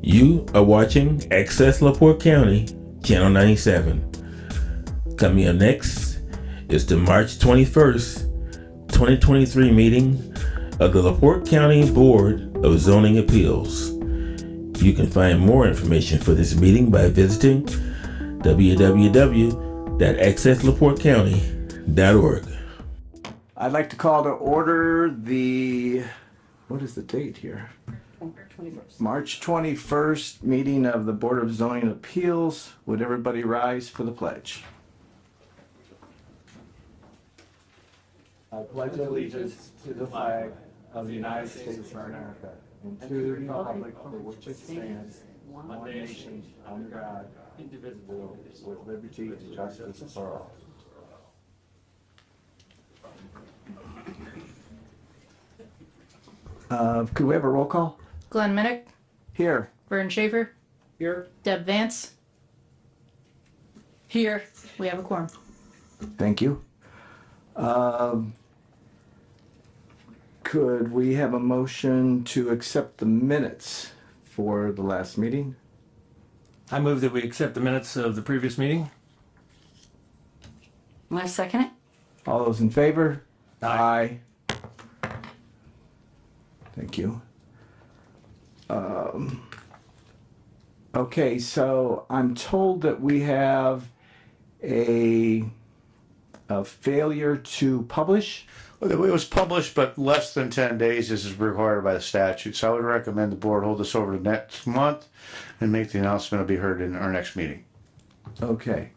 You are watching Access LaPorte County, Channel 97. Coming up next is the March 21st, 2023 meeting of the LaPorte County Board of Zoning Appeals. You can find more information for this meeting by visiting www.accesslaportecounty.org. I'd like to call to order what is the date here? March 21st meeting of the Board of Zoning Appeals. Would everybody rise for the pledge? I pledge allegiance to the flag of the United States of America and to the republic for which it stands, one nation, under God, indivisible, with liberty and justice for all. Could we have a roll call? Glenn Minnick, Here. Vern Schaefer, Here. Deb Vance. Here. We have a quorum. Thank you. Could we have a motion to accept the minutes for the last meeting? I move that we accept the minutes of the previous meeting. Want to second it? All those in favor? Aye. Thank you. Okay, so I'm told that we have a failure to publish. Well, it was published, but less than 10 days. This is required by the statute. So I would recommend the board hold this over to next month and make the announcement will be heard in our next meeting. Okay,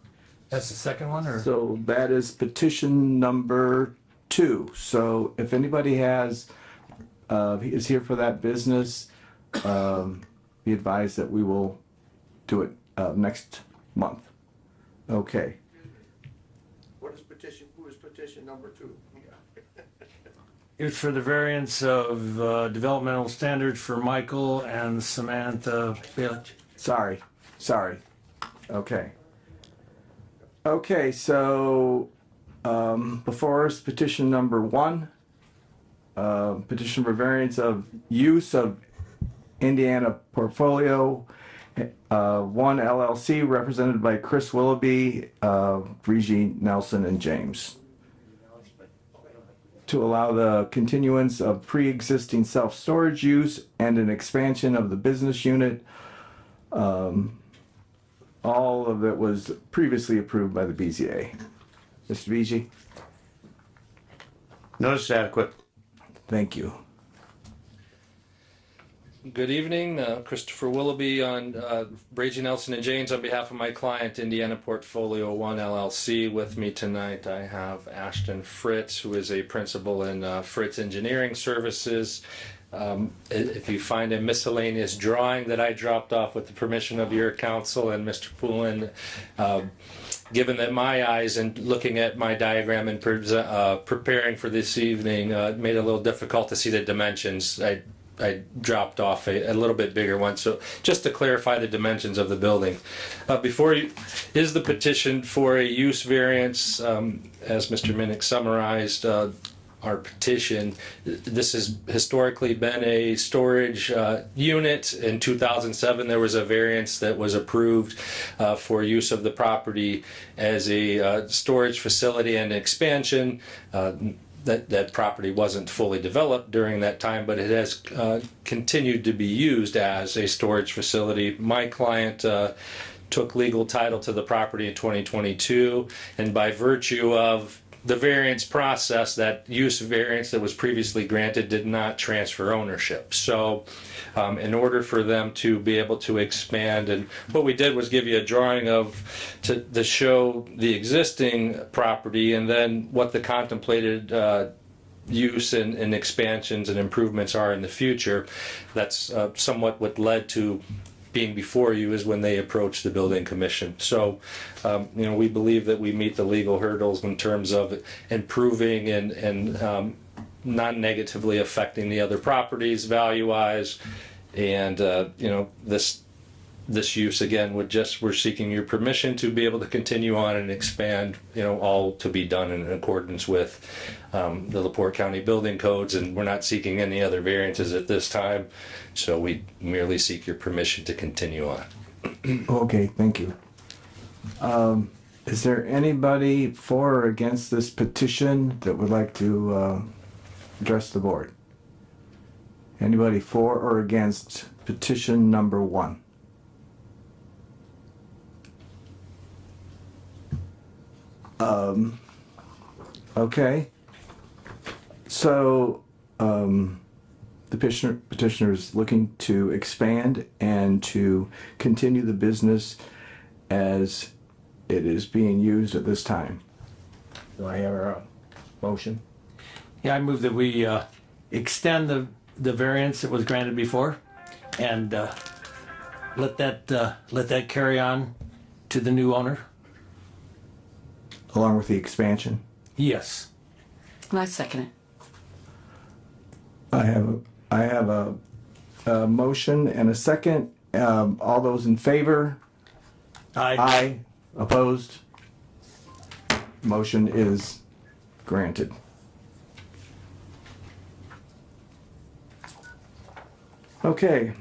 That's the second one, or? so that is petition number 2. So if anybody is here for that business, be advised that we will do it next month. Okay. Who is petition number 2? It's for the variance of developmental standards for Michael and Samantha Bailey. Sorry. Okay. Okay, so before us, petition number 1, petition for variance of use of Indiana Portfolio 1 LLC, represented by Chris Willoughby, Breege, Nelson, and James, to allow the continuance of pre-existing self-storage use and an expansion of the business unit. All of it was previously approved by the BZA. Mr. Breege? Notice adequate. Thank you. Good evening, Christopher Willoughby on Breege, Nelson and James on behalf of my client Indiana Portfolio 1 LLC. With me tonight I have Ashton Fritz, who is a principal in Fritz Engineering Services. If you find a miscellaneous drawing that I dropped off with the permission of your counsel and Mr. Poulin, given that my eyes and looking at my diagram and preparing for this evening made it a little difficult to see the dimensions, I dropped off a little bit bigger one. So just to clarify the dimensions of the building. Before you is the petition for a use variance, as Mr. Minnick summarized, our petition. This has historically been a storage unit. In 2007, there was a variance that was approved for use of the property as a storage facility and expansion. That property wasn't fully developed during that time, but it has continued to be used as a storage facility. My client took legal title to the property in 2022, and by virtue of the variance process, that use variance that was previously granted did not transfer ownership. So in order for them to be able to expand, and what we did was give you a drawing to show the existing property and then what the contemplated use and expansions and improvements are in the future. That's somewhat what led to being before you is when they approached the building commission. So, we believe that we meet the legal hurdles in terms of improving and non-negatively affecting the other properties value-wise. And, this this use again we're seeking your permission to be able to continue on and expand, all to be done in accordance with the LaPorte County building codes, and we're not seeking any other variances at this time. So we merely seek your permission to continue on. Okay, thank you. Is there anybody for or against this petition that would like to address the board? Anybody for or against petition number 1? Okay. So, the petitioner is looking to expand and to continue the business as it is being used at this time. Do I have a motion? Yeah, I move that we extend the variance that was granted before and let that carry on to the new owner. Along with the expansion? Yes. I second it. I have a motion and a second. All those in favor? Aye. Opposed? Motion is granted. Okay.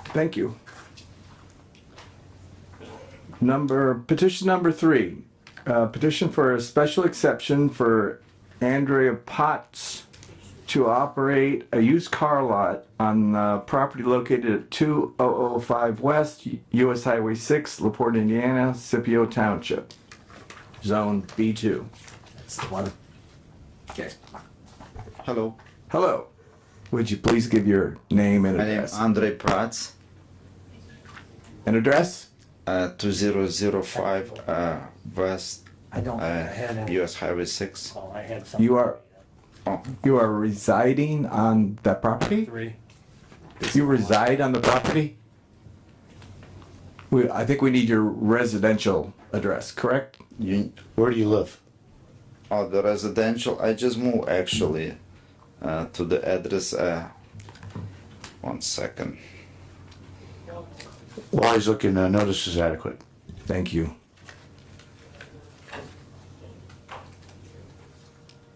Thank you. Petition number 3. Petition for a special exception for Andrea Potts to operate a used car lot on property located at 2005 West, US Highway 6, LaPorte, Indiana, Scipio Township, Zone B2. That's the one. Okay. Hello, Hello. Would you please give your name and my name address? is Andrei Prats, And address? 2005 West, I don't think I had any. US Highway 6. Oh, I had some. You are Oh, residing on that property? 3. You reside on the property? I think we need your residential address, correct? Where do you live? the residential, I just moved actually to the address. 1 second. While he's looking, notice is adequate. Thank you.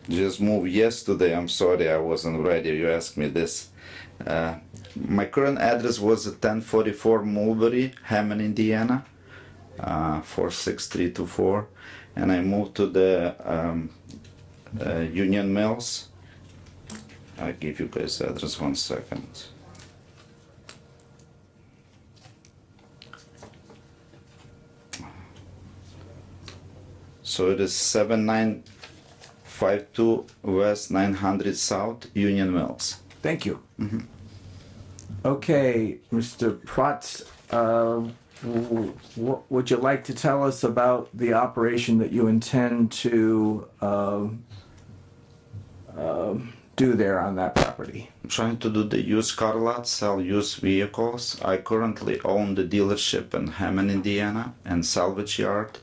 Just moved yesterday. I'm sorry, I wasn't ready. You asked me this. My current address was 1044 Mulberry, Hammond, Indiana, 46324, and I moved to the Union Mills. I'll give you guys the address. 1 second. So it is 7952 West 900 South, Union Mills. Thank you. Okay, Mr. Protz, what would you like to tell us about the operation that you intend to do there on that property? I'm trying to do the used car lot, sell used vehicles. I currently own the dealership in Hammond, Indiana, and salvage yard.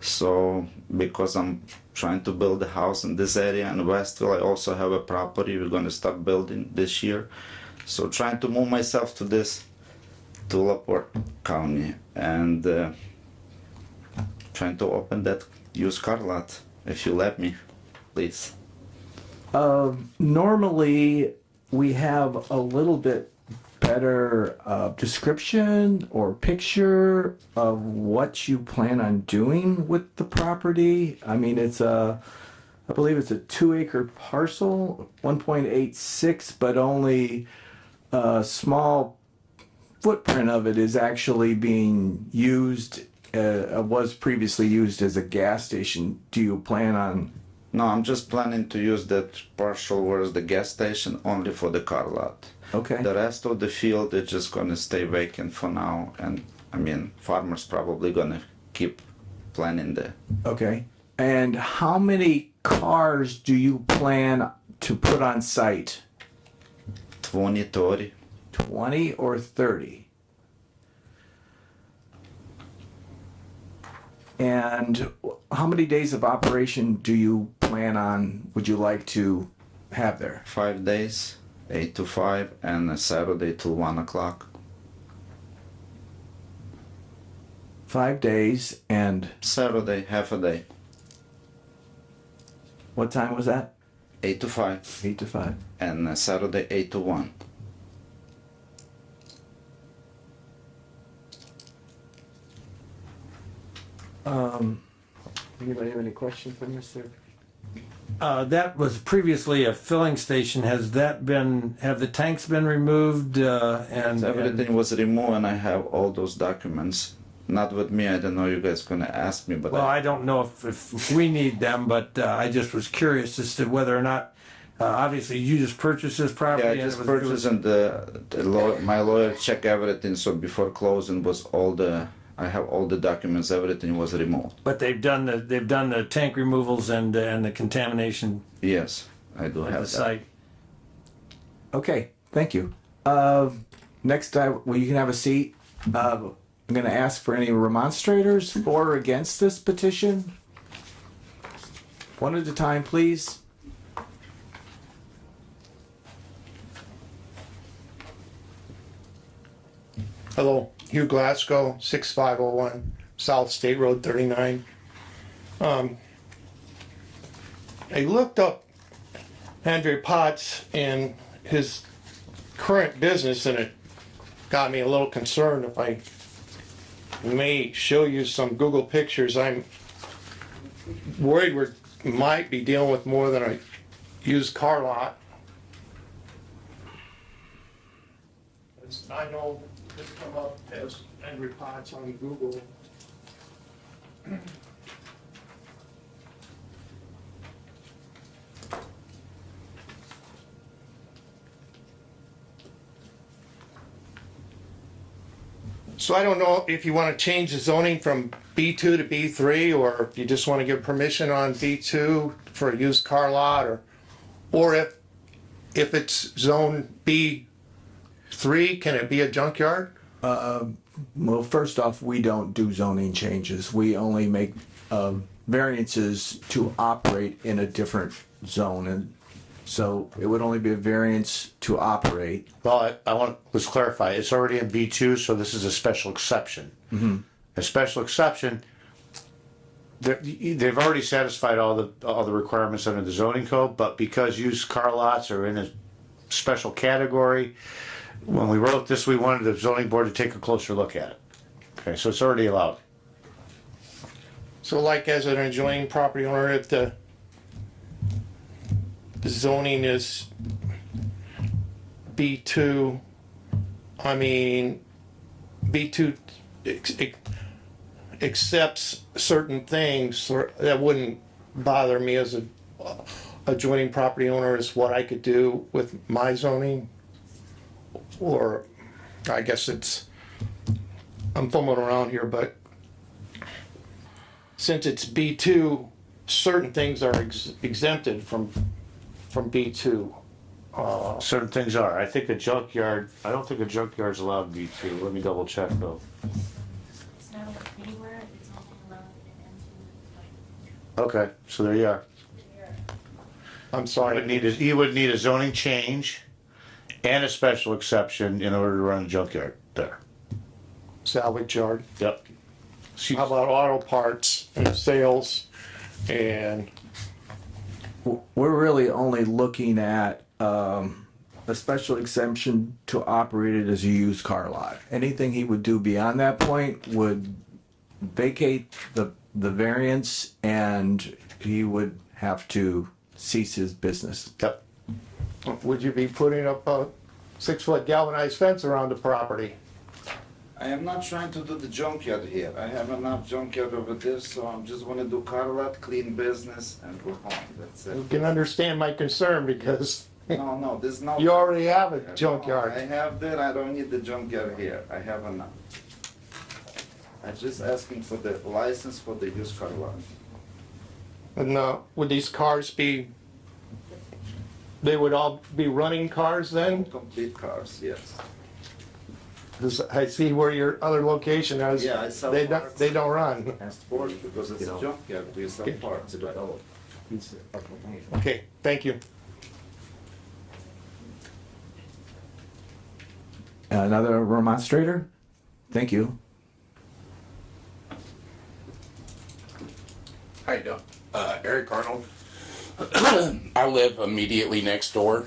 So because I'm trying to build a house in this area in Westville, I also have a property we're going to start building this year. So trying to move myself to LaPorte County, and trying to open that used car lot, if you let me, please. Normally, we have a little bit better description or picture of what you plan on doing with the property. I mean, I believe it's a 2-acre parcel, 1.86, but only a small footprint of it is actually being used, was previously used as a gas station. Do you plan on? No, I'm just planning to use that parcel where is the gas station only for the car lot. Okay. The rest of the field is just gonna stay vacant for now, and I mean, farmers probably gonna keep planting there. Okay. And how many cars do you plan to put on site? 20, 30. 20 or 30? And how many days of operation would you like to have there? 5 days, 8 to 5, and a Saturday till 1 o'clock. 5 days, and Saturday, half a day, what time was that? 8 to 5, 8 to 5. and Saturday, 8 to 1. Anybody have any questions for Mr.? That was previously a filling station. Has that been, have the tanks been removed, and? Everything was removed, and I have all those documents. Not with me. I don't know. You guys gonna ask me, but Well, I don't know if we need them, but I just was curious as to whether or not, obviously you just purchased this property. yeah, I and just it was- purchased, and my lawyer checked everything. So before closing was all the. I have all the documents. Everything was removed. But they've done the tank removals and the contamination Yes, I do of have the that. site. Okay, thank you. Next, well, you can have a seat. I'm going to ask for any remonstrators for or against this petition. One at a time, please. Hello, Hugh Glasgow, 6501 South State Road 39. I looked up Andre Potts and his current business, and it got me a little concerned. If I may show you some Google pictures, I'm worried we might be dealing with more than a used car lot. I know this come up as Andre Potts on Google. So I don't know if you want to change the zoning from B2 to B3, or if you just want to give permission on B2 for a used car lot, or if it's zone B3, can it be a junkyard? Well, first off, we don't do zoning changes. We only make variances to operate in a different zone. And so it would only be a variance to operate. Well, I want, let's clarify, it's already in B2, so this is a special exception. A special exception, they've already satisfied all the requirements under the zoning code, but because used car lots are in a special category, when we wrote this, we wanted the zoning board to take a closer look at it. Okay, so it's already allowed. So like as an adjoining property owner, if the zoning is B2, I mean, B2 accepts certain things, so that wouldn't bother me as a adjoining property owner, is what I could do with my zoning. Or I guess I'm fumbling around here, but since it's B2, certain things are exempted from B2. Certain things are. I think a junkyard, I don't think a junkyard's allowed in B2. Let me double check though. It's not allowed anywhere, it's only allowed in Okay, so there you are. I'm sorry. You would need a zoning change and a special exception in order to run a junkyard there. Salvage yard. Yep. How about auto parts and sales and We're really only looking at a special exemption to operate it as a used car lot. Anything he would do beyond that point would vacate the variance, and he would have to cease his business. Yep. would you be putting up a 6-foot galvanized fence around the property? I am not trying to do the junkyard here. I have enough junkyard over there, so I'm just wanna do car lot, clean business, and go home. That's You it. can understand my concern because No, there's no. you already have a I junkyard. have that. I don't need the junkyard here. I have enough. I'm just asking for the license for the used car lot. And would these cars be, they would all be running cars then? Complete cars, yes. 'Cause I see where your other location is. Yeah, I sell They parts. don't run. And sports, because it's a junkyard, we sell parts. Okay, thank you. Another remonstrator? Thank you. How you doing? Eric Arnold. I live immediately next door,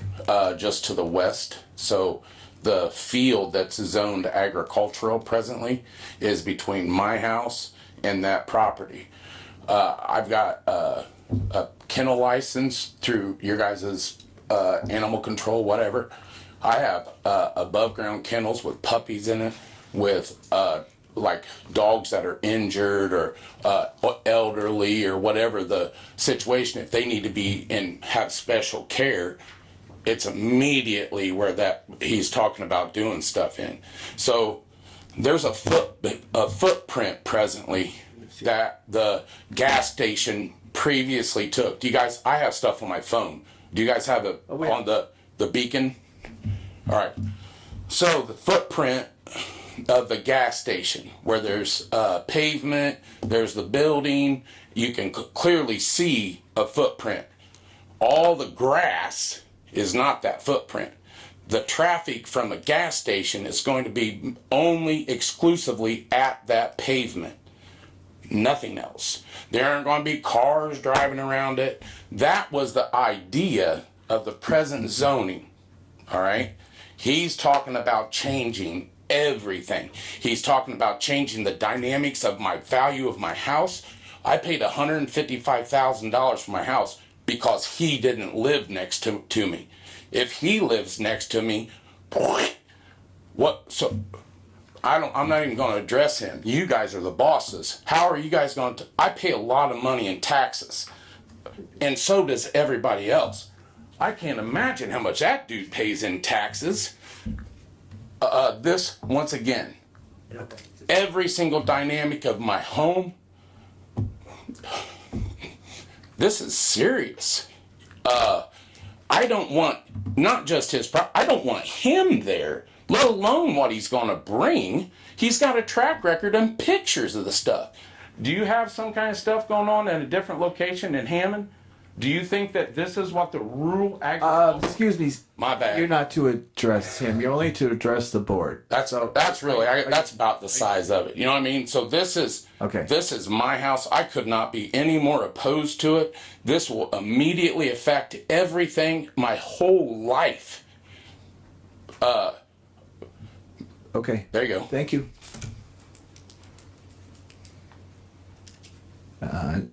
just to the west. So the field that's zoned agricultural presently is between my house and that property. I've got a kennel license through your guys' animal control, whatever. I have above ground kennels with puppies in it, with like dogs that are injured or elderly or whatever the situation. If they need to be and have special care, it's immediately where that he's talking about doing stuff in. So there's a footprint presently that the gas station previously took. Do you guys? I have stuff on my phone. Do you guys have it on the beacon? All right. So the footprint of the gas station, where there's pavement, there's the building, you can clearly see a footprint. All the grass is not that footprint. The traffic from the gas station is going to be only exclusively at that pavement. Nothing else. There aren't going to be cars driving around it. That was the idea of the present zoning. All right? He's talking about changing everything. He's talking about changing the dynamics of my value of my house. I paid $155,000 for my house because he didn't live next to me. If he lives next to me, what? So I'm not even going to address him. You guys are the bosses. How are you guys going to? I pay a lot of money in taxes, and so does everybody else. I can't imagine how much that dude pays in taxes. This, once again, every single dynamic of my home, this is serious. I don't want, not just his I don't want him there, let alone what he's going to bring. He's got a track record and pictures of the stuff. Do you have some kind of stuff going on at a different location in Hammond? Do you think that this is what the rural agriculture... Excuse me. My bad. You're not to address him. You're only to address the board. That's really that's about the size of it. You know what I mean? So this is my house. I could not be any more opposed to it. This will immediately affect everything, my whole life. Okay. There you go. Thank you.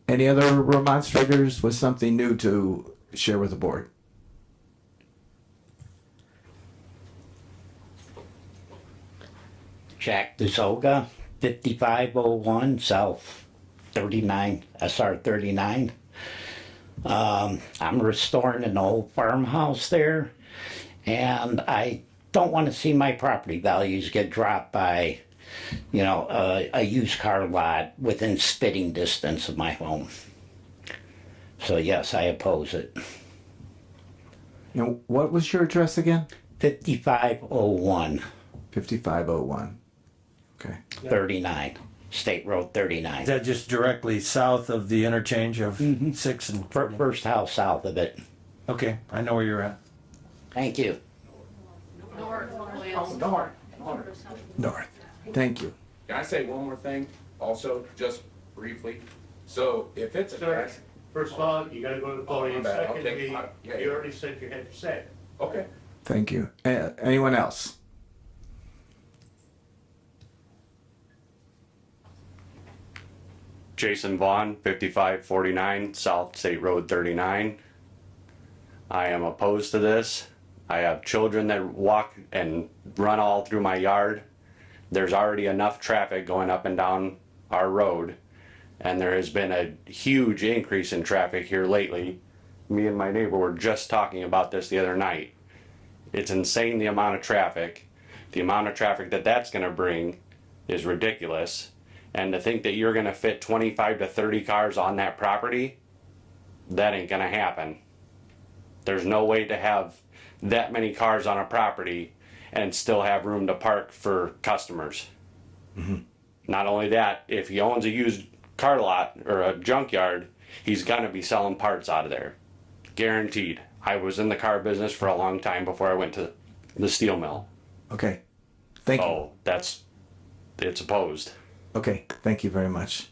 Any other remonstrators with something new to share with the board? Jack DeZoga, 5501 South 39, SR 39. I'm restoring an old farmhouse there, and I don't want to see my property values get dropped by, a used car lot within spitting distance of my home. So yes, I oppose it. And what was your address again? 5501. 5501. Okay. 39. State Road 39. Is that just directly south of the interchange of 6 and... First house south of it. Okay, I know where you're at. Thank you. North. Thank you. Can I say one more thing also, just briefly? So if it's a grass, First of all, you gotta go to the podium. My bad. I'll Secondly, take- yeah, you yeah. already said you had to say. okay. Thank you. Anyone else? Jason Vaughn, 5549 South State Road 39. I am opposed to this. I have children that walk and run all through my yard. There's already enough traffic going up and down our road, and there has been a huge increase in traffic here lately. Me and my neighbor were just talking about this the other night. It's insane the amount of traffic. The amount of traffic that that's going to bring is ridiculous. And to think that you're going to fit 25 to 30 cars on that property, that ain't going to happen. There's no way to have that many cars on a property and still have room to park for customers. Not only that, if he owns a used car lot or a junkyard, he's going to be selling parts out of there. Guaranteed. I was in the car business for a long time before I went to the steel mill. Okay. Thank you. Oh, it's opposed. Okay. Thank you very much.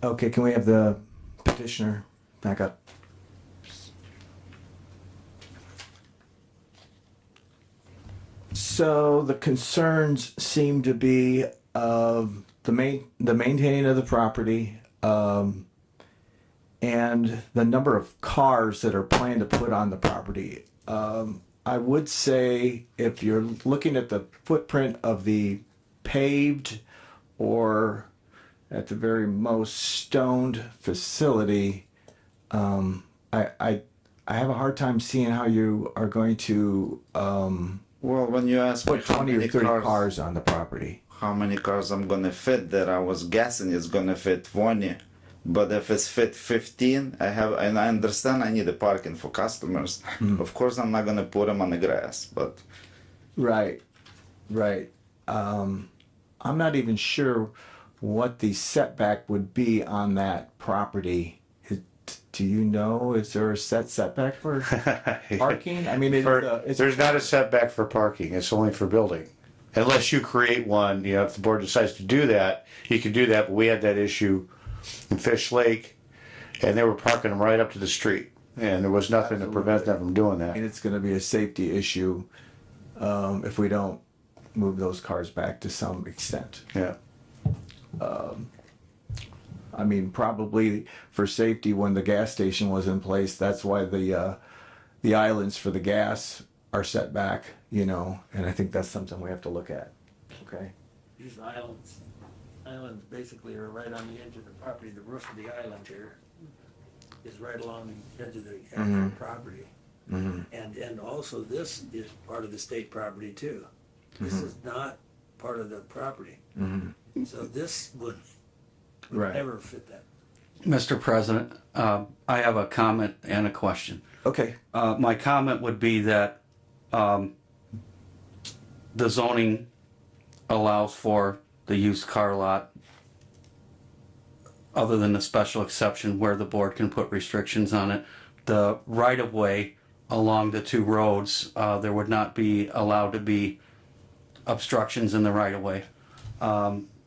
Okay, can we have the petitioner back up? So the concerns seem to be of the maintaining of the property, and the number of cars that are planned to put on the property. I would say if you're looking at the footprint of the paved or at the very most stoned facility, I have a hard time seeing how you are going to Well, when you ask me put 20 or 30 cars on the property. how many cars I'm gonna fit there, I was guessing it's gonna fit 20. But if it's fit 15, and I understand I need a parking for customers. Of course, I'm not gonna put them on the grass, but Right, right. I'm not even sure what the setback would be on that property. Do you know, is there a setback for parking? I mean, There's not a setback for parking, it's only for building. Unless you create one, you know, if the board decides to do that, you can do that, but we had that issue in Fish Lake, and they were parking them right up to the street, and there was nothing to prevent them from doing that. and it's going to be a safety issue if we don't move those cars back to some extent. Yeah. I mean, probably for safety, when the gas station was in place, that's why the islands for the gas are set back, you know, and I think that's something we have to look at. Okay. These islands basically are right on the edge of the property. The roof of the island here is right along the edge of the actual property. And also this is part of the state property too. This is not part of the property. So this would Right. never fit that. Mr. President, I have a comment and a question. Okay. My comment would be that the zoning allows for the used car lot, other than the special exception where the board can put restrictions on it. The right-of-way along the two roads, there would not be allowed to be obstructions in the right-of-way.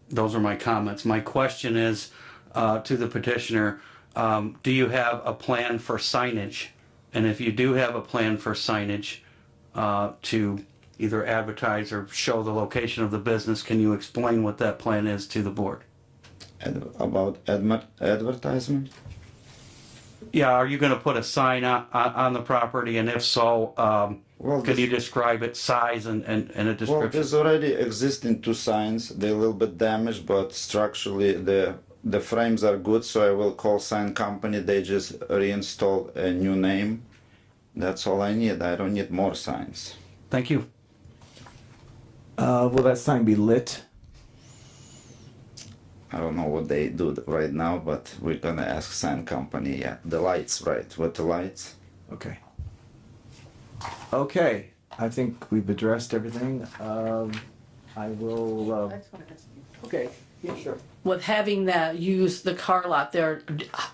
Those are my comments. My question is to the petitioner, do you have a plan for signage? And if you do have a plan for signage to either advertise or show the location of the business, can you explain what that plan is to the board? about advertisement? Yeah, are you gonna put a sign on the property, and if so, Well, can you describe its size and a Well, description? there's already existing two signs. They're a little bit damaged, but structurally the frames are good. So I will call sign company. They just reinstall a new name. That's all I need. I don't need more signs. Thank you. Will that sign be lit? I don't know what they do right now, but we're gonna ask sign company. Yeah, the lights, right? With the lights. Okay. Okay, I think we've addressed everything. I will, okay, yeah, sure. With having that use the car lot there,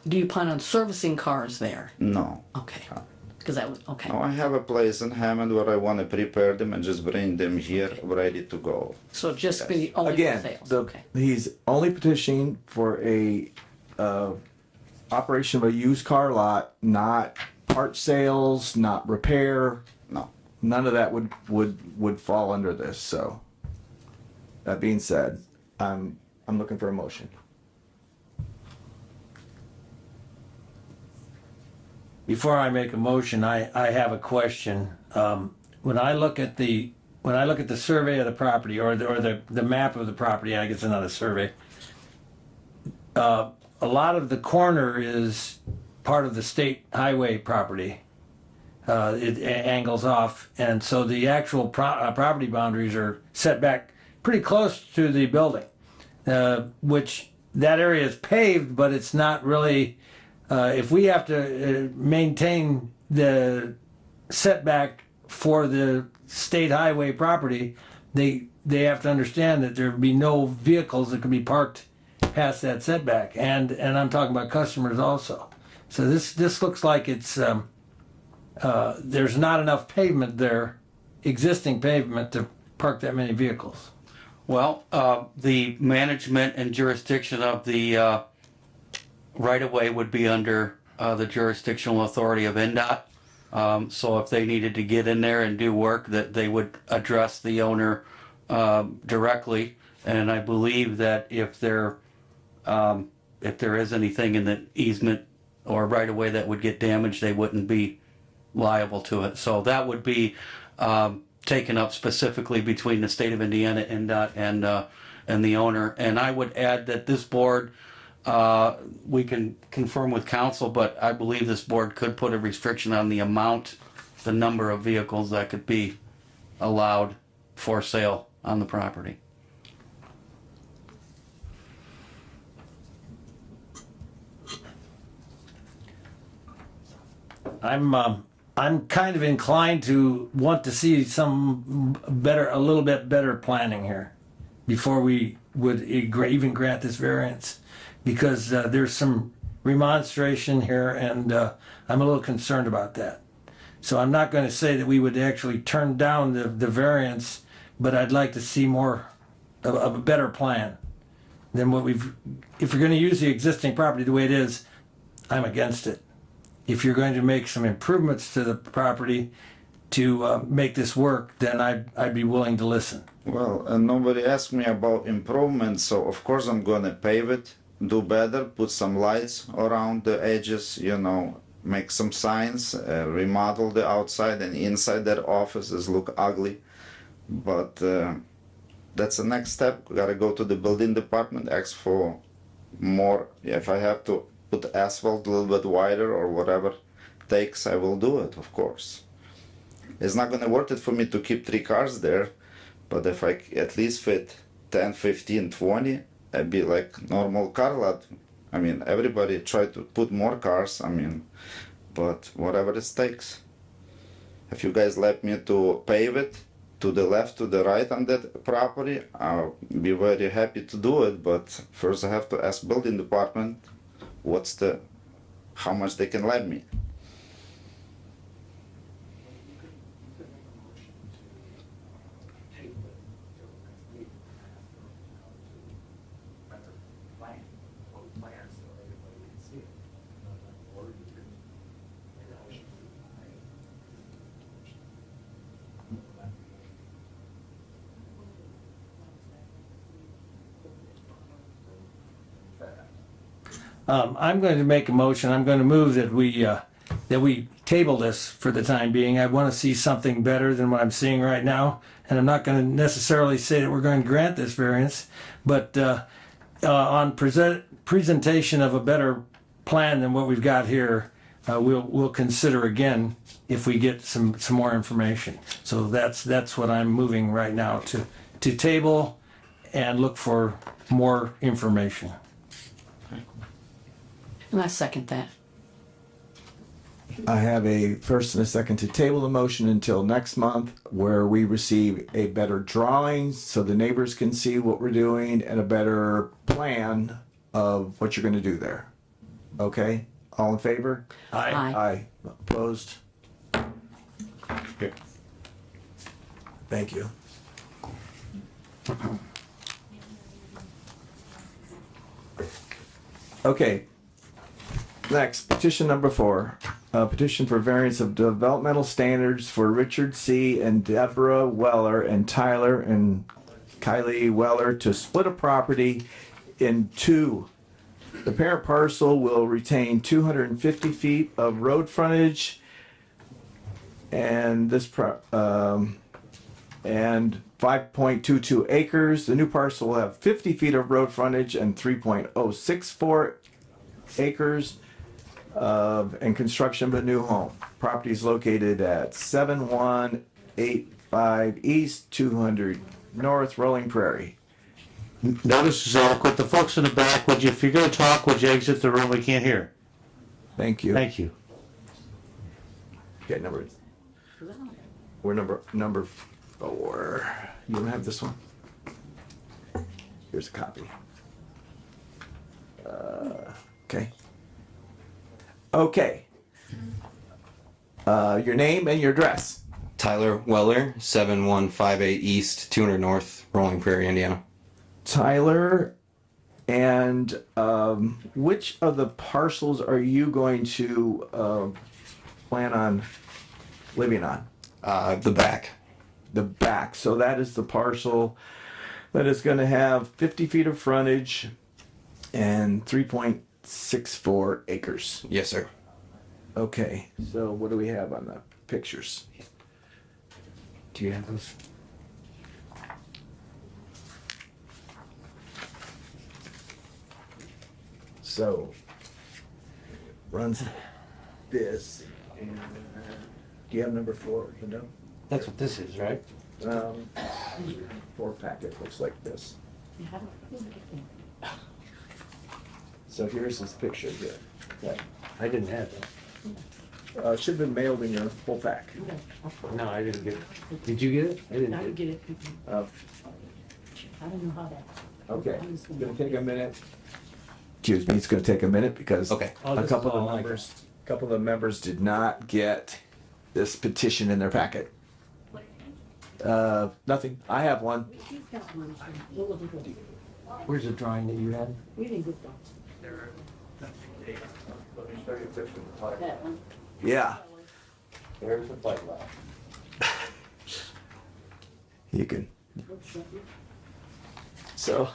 do you plan on servicing cars there? No. Okay, because that was, okay. No, I have a place in Hammond where I want to prepare them and just bring them here ready to go. So just be only for Again, sales, okay. he's only petitioning for a operation of a used car lot, not part sales, not repair. No. None of that would fall under this. So that being said, I'm looking for a motion. Before I make a motion, I have a question. When I look at the survey of the property or the map of the property, I guess it's not a survey. A lot of the corner is part of the state highway property. It angles off, and so the actual property boundaries are set back pretty close to the building, which that area is paved, but it's not really. If we have to maintain the setback for the state highway property, they have to understand that there would be no vehicles that could be parked past that setback, and I'm talking about customers also. So this looks like it's there's not enough pavement there, existing pavement, to park that many vehicles. Well, the management and jurisdiction of the right-of-way would be under the jurisdictional authority of NDOT. So if they needed to get in there and do work, that they would address the owner directly. And I believe that if there is anything in the easement or right-of-way that would get damaged, they wouldn't be liable to it. So that would be taken up specifically between the state of Indiana, NDOT, and the owner. And I would add that this board, we can confirm with council, but I believe this board could put a restriction on the amount, the number of vehicles that could be allowed for sale on the property. I'm kind of inclined to want to see some better, a little bit better planning here before we would even grant this variance, because there's some remonstration here, and I'm a little concerned about that. So I'm not going to say that we would actually turn down the variance, but I'd like to see more of a better plan than what we've. If you're going to use the existing property the way it is, I'm against it. If you're going to make some improvements to the property to make this work, then I'd be willing to listen. Well, nobody asked me about improvements, so of course I'm gonna pave it, do better, put some lights around the edges, you know, make some signs, remodel the outside and inside that offices look ugly. But that's the next step. We gotta go to the building department, ask for more. If I have to put asphalt a little bit wider or whatever it takes, I will do it, of course. It's not gonna worth it for me to keep 3 cars there, but if I at least fit 10, 15, 20, it'd be like normal car lot. I mean, everybody try to put more cars, I mean, but whatever it takes. If you guys let me to pave it to the left, to the right on that property, I'll be very happy to do it, but first I have to ask building department how much they can let me. I'm going to make a motion. I'm going to move that we table this for the time being. I want to see something better than what I'm seeing right now, and I'm not going to necessarily say that we're going to grant this variance, but on presentation of a better plan than what we've got here, we'll consider again if we get some more information. So that's what I'm moving right now, to table and look for more information. And I second that. I have a first and a second to table the motion until next month, where we receive a better drawing so the neighbors can see what we're doing and a better plan of what you're going to do there. Okay? All in favor? Aye. Aye. Opposed? Here. Thank you. Okay. Next, petition number 4. Petition for variance of developmental standards for Richard C. and Deborah Weller and Tyler and Kylie Weller to split a property in 2. The parent parcel will retain 250 feet of road frontage, and and 5.22 acres. The new parcel will have 50 feet of road frontage and 3.064 acres and construction of a new home. Property is located at 7185 East, 200 North, Rolling Prairie. Notice is adequate. The folks in the back, if you're gonna talk, would you exit the room? We can't hear. Thank you. Thank you. Okay, we're number 4. You don't have this one? Here's a copy. Okay. Okay. Your name and your address. Tyler Weller, 7158 East, 200 North, Rolling Prairie, Indiana. Tyler And which of the parcels are you going to plan on living on? The back. The back. So that is the parcel that is going to have 50 feet of frontage and 3.64 acres. Yes, sir. Okay. So what do we have on the pictures? Do you have those? So runs this. And, do you have number 4? You know? That's what this is, right? 4 packet looks like this. So here's his picture here. Okay. I didn't have that. Should have been mailed in your full pack. No, I didn't get it. Did you get it? I didn't get it. Uh, I don't know how that. Okay, it's gonna take a minute. Excuse me, it's gonna take a minute because Okay. Oh, a this is couple all of like members, did not get this petition in their packet. Nothing. I have one. Where's the drawing that you had? We didn't get that. That one. Yeah. There's the flag lot. You can. So,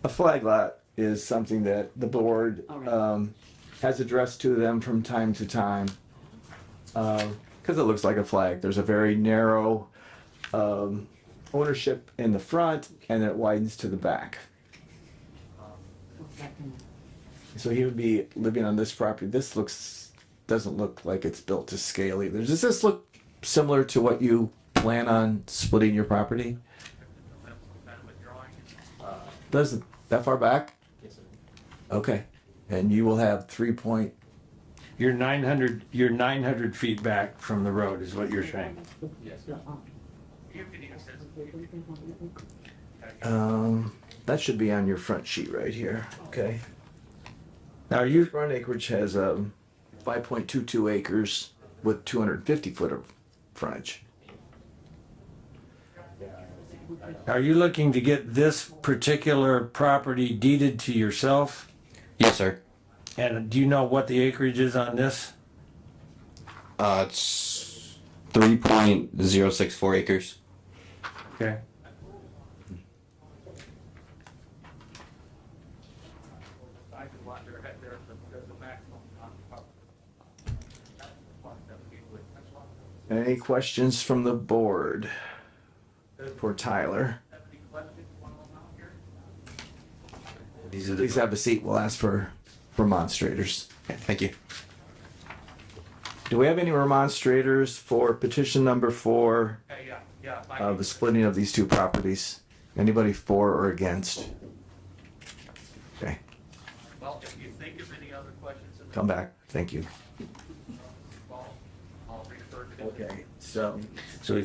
a flag lot is something that the board has addressed to them from time to time. Because it looks like a flag. There's a very narrow ownership in the front and it widens to the back. So he would be living on this property. This doesn't look like it's built to scale either. Does this look similar to what you plan on splitting your property? Doesn't that far back? Okay, and you will have 3 point. You're 900 feet back from the road is what you're saying. That should be on your front sheet right here. Okay. Now you, Front acreage has 5.22 acres with 250 foot of frontage. are you looking to get this particular property deeded to yourself? Yes, sir. And do you know what the acreage is on this? It's 3.064 acres. Okay. Any questions from the board for Tyler? Please have a seat. We'll ask for remonstrators. Thank you. Do we have any remonstrators for petition number 4? The splitting of these two properties. Anybody for or against? Okay. Well, if you think of any other questions. Come back. Thank you. I'll refer to Okay. So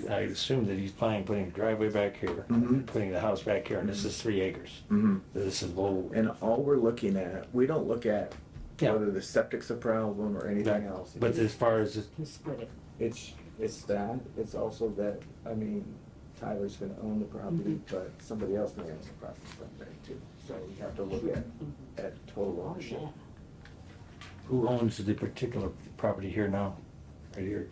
I assume that he's planning on putting a driveway back here, putting the house back here, and this is 3 acres. This is low. and all we're looking at, we don't look at Yeah. whether the septic's a problem or anything else. But as far as, It's that, it's also that, I mean, Tyler's gonna own the property, but somebody else may own the property someday too. So you have to look at total ownership. who owns the particular property here now? Right here.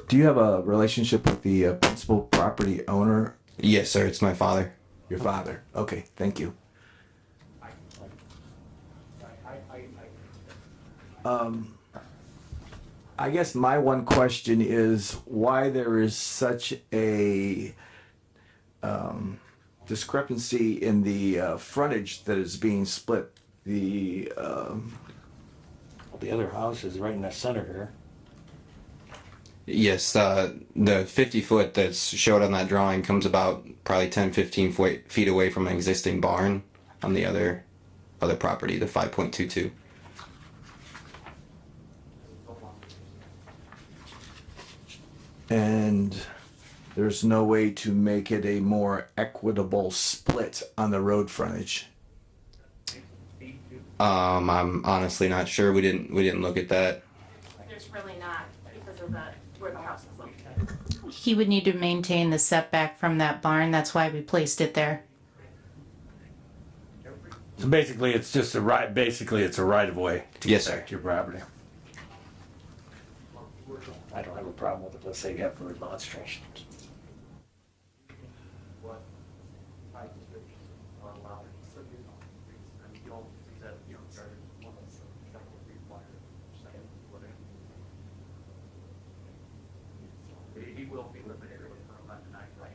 Do you have a relationship with the principal property owner? Yes, sir. It's my father. Your father? Okay, thank you. I guess my one question is why there is such a discrepancy in the frontage that is being split. The The other house is right in the center here. Yes, the 50 foot that's showed on that drawing comes about probably 10, 15 feet away from an existing barn on the other property, the 5.22. and there's no way to make it a more equitable split on the road frontage. I'm honestly not sure. We didn't look at that. There's really not, because of where the house is located. He would need to maintain the setback from that barn. That's why we placed it there. So basically, it's just a right, basically it's a right of way to Yes, get sir. back to your property. I don't have a problem with it, let's say you have for demonstration. He will be limited from that night, right?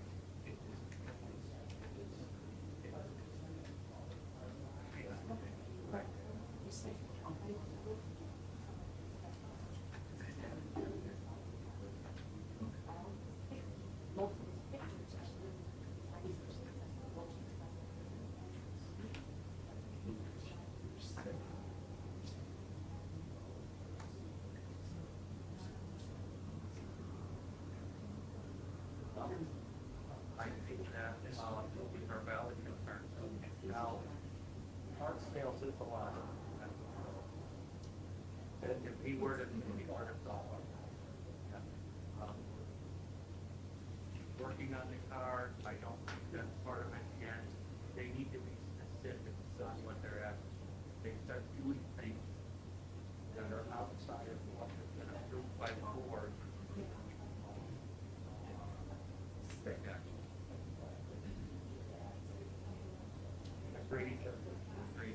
I think that will be our valid concerns. Now, hard sales is a lot. If he were to, working on the car, I don't think that's part of it yet. They need to be specific on what they're asking. They start doing things that are outside of what has been approved by the board. Agreed. Agreed.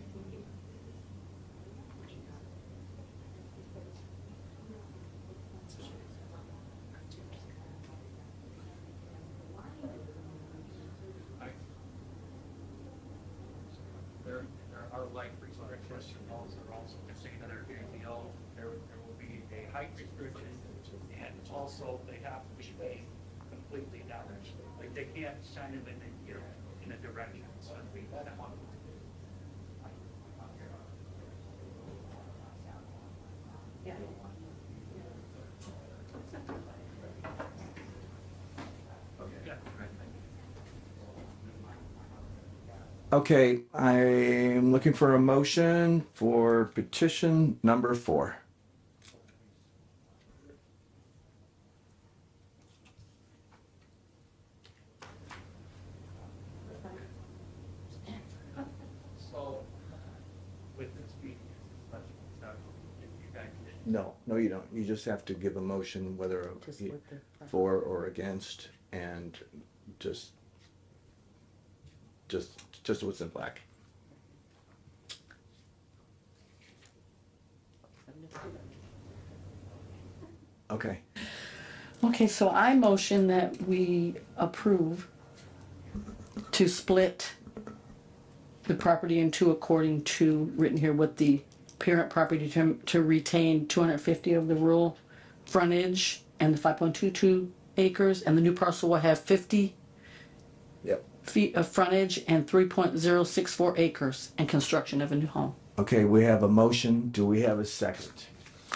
There are like restrictions, are also saying that there will be a height restriction, and also they have to be spaced completely down. Like they can't shine them in a direction, so we want to. Okay, I'm looking for a motion for petition number 4. So, with this meeting, you guys did. No, you don't. You just have to give a motion whether for or against, and just what's in black. Okay. Okay, so I motion that we approve to split the property in two according to, written here, with the parent property to retain 250 of the rural frontage and the 5.22 acres, and the new parcel will have 50 Yep. feet of frontage and 3.064 acres and construction of a new home. Okay, we have a motion. Do we have a second?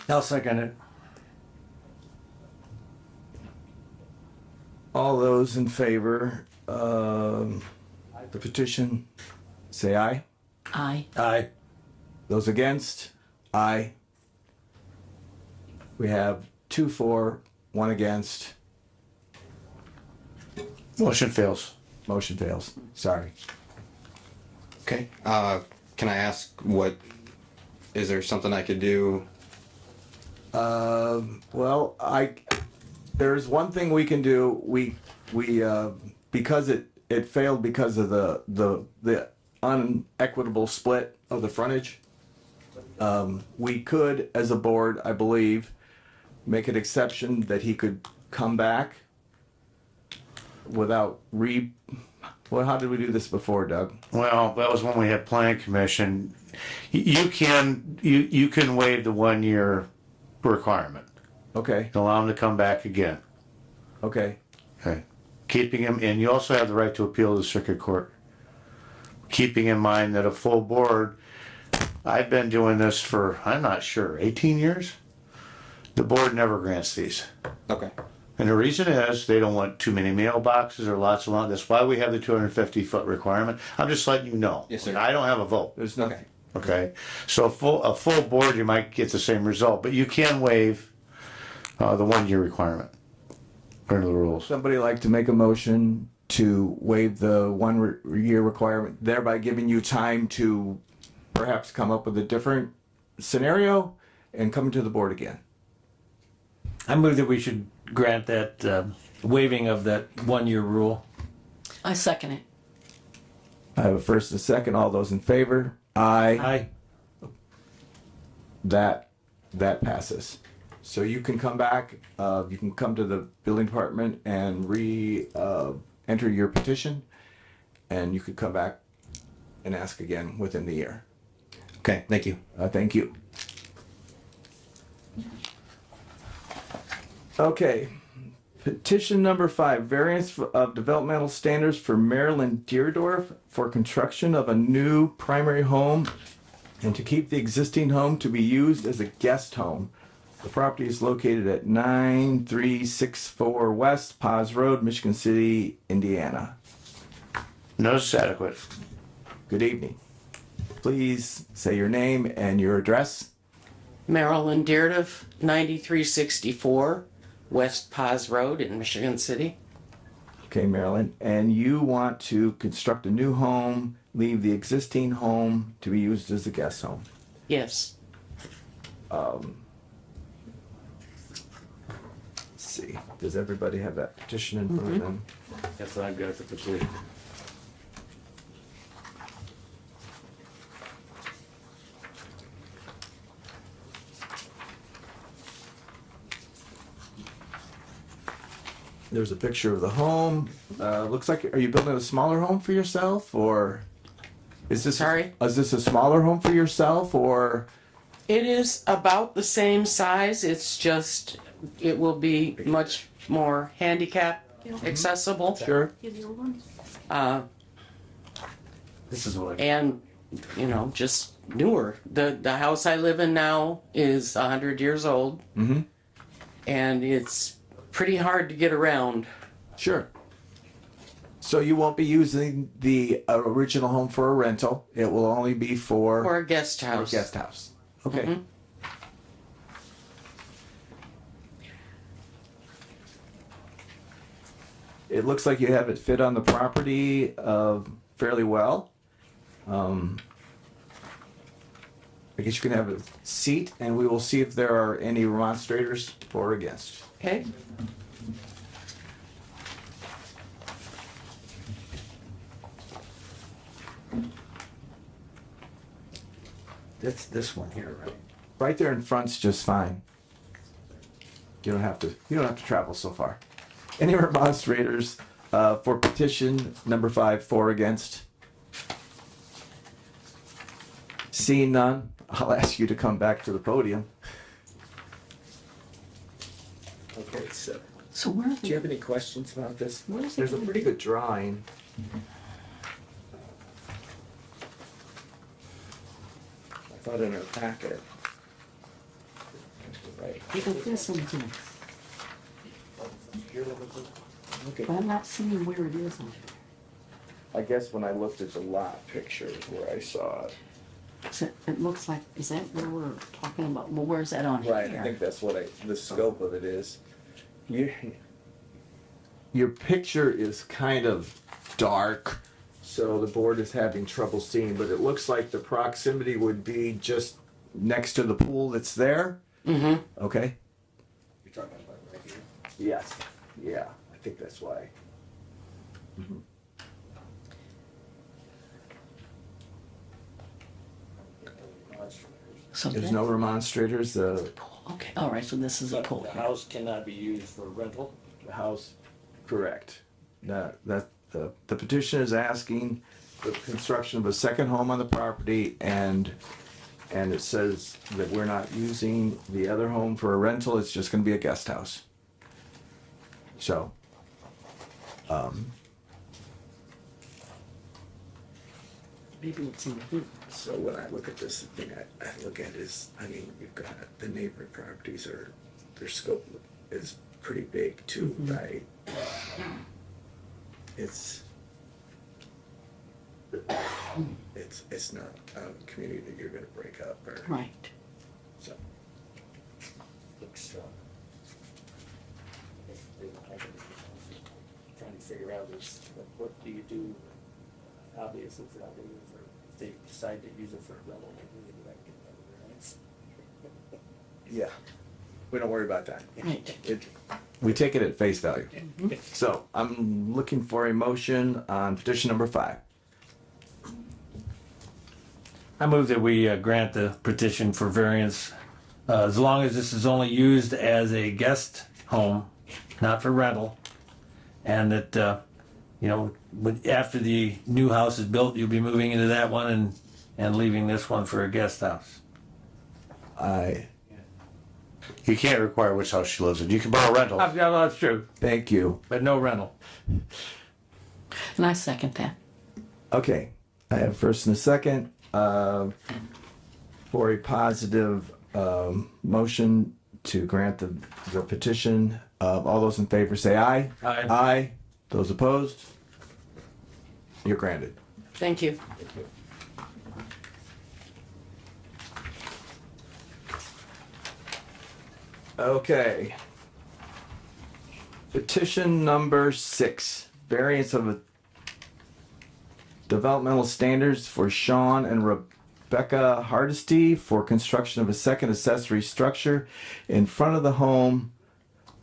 I'll second it. All those in favor of the petition, say aye. Aye. Aye. Those against, aye. We have 2 for, 1 against. Motion fails. Motion fails. Sorry. Okay. Can I ask is there something I could do? Well, there's one thing we can do. We because it failed because of the unequitable split of the frontage. We could, as a board, I believe, make an exception that he could come back without well, how did we do this before, Doug? Well, that was when we had planning commission. You can waive the 1 year requirement. Okay, Allow him to come back again. okay, Okay. Keeping him, and you also have the right to appeal to the circuit court. Keeping in mind that a full board, I've been doing this for, I'm not sure, 18 years? The board never grants these. Okay. And the reason is they don't want too many mailboxes or lots of lot. That's why we have the 250-foot requirement. I'm just letting you know. Yes, sir. I don't have a vote. there's nothing. Okay, so a full board, you might get the same result, but you can waive the 1 year requirement under the rules. Somebody like to make a motion to waive the 1 year requirement, thereby giving you time to perhaps come up with a different scenario and come to the board again. I move that we should grant that waiving of that 1-year rule. I second it. I have a first and a second. All those in favor? Aye. Aye. That passes. So you can come back, you can come to the building department and enter your petition, and you could come back and ask again within the year. Okay, thank you. Thank you. Okay, petition number 5, variance of developmental standards for Maryland Deerdorf for construction of a new primary home and to keep the existing home to be used as a guest home. The property is located at 9364 West Paz Road, Michigan City, Indiana. Notice adequate. Good evening. Please say your name and your address. Marilyn Deardiff, 9364 West Paz Road in Michigan City. Okay, Marilyn. And you want to construct a new home, leave the existing home to be used as a guest home. Yes. Let's see. Does everybody have that petition in front of them? Yes, I've got the petition. There's a picture of the home. Looks like, are you building a smaller home for yourself, or is this? Sorry? Is this a smaller home for yourself, or? It is about the same size. It's just, it will be much more handicap accessible. Sure. This is what. And, you know, just newer. The house I live in now is 100 years old. Mm-hmm. And it's pretty hard to get around. Sure. So you won't be using the original home for a rental. It will only be for Or a guest a house. guest house. Okay. Mhm. It looks like you have it fit on the property fairly well. I guess you can have a seat, and we will see if there are any remonstrators for or against. Okay. That's this one here, right? Right there in front's just fine. You don't have to travel so far. Any remonstrators for petition number 5, for or against? Seeing none, I'll ask you to come back to the podium. Okay, So where are do you have any questions about this? What is it There's a gonna pretty do? good drawing. I thought in our packet. Right. But this one's in. Okay. But I'm not seeing where it is on I guess when I looked at the lot picture is where I saw it. here. It looks like, is that where we're talking about? Well, where's that on here? Right, I think that's what the scope of it is. Your picture is kind of dark, so the board is having trouble seeing, but it looks like the proximity would be just next to the pool that's there. Mm-hmm. Okay? You're talking about right here. Yes. Yeah, I think that's why. So There's that's no remonstrators. The okay, all right, so this is a pool. The house cannot be used for rental. house, correct. The petition is asking for the construction of a second home on the property, and it says that we're not using the other home for a rental, it's just gonna be a guest house. So, Maybe it's in here. so when I look at this, the thing I look at is, I mean, you've got the neighboring properties their scope is pretty big too, right? It's not a community that you're gonna break up or. Right. So, Looks, trying to figure out is, what do you do? Obviously, it's not really for If they decide to use it for rental, Yeah, we don't worry about that. We take it at face value. So I'm looking for a motion on petition number 5. I move that we grant the petition for variance, as long as this is only used as a guest home, not for rental. And that, after the new house is built, you'll be moving into that one and leaving this one for a guest house. You can't require which house she lives in. You can borrow rental. Yeah, well, that's true, Thank you. but no rental. And I second that. Okay, I have first and a second for a positive motion to grant the petition. All those in favor say aye. Aye. Aye. Those opposed? You're granted. Thank you. Okay. Petition number 6, variance of developmental standards for Sean and Rebecca Hardesty for construction of a second accessory structure in front of the home.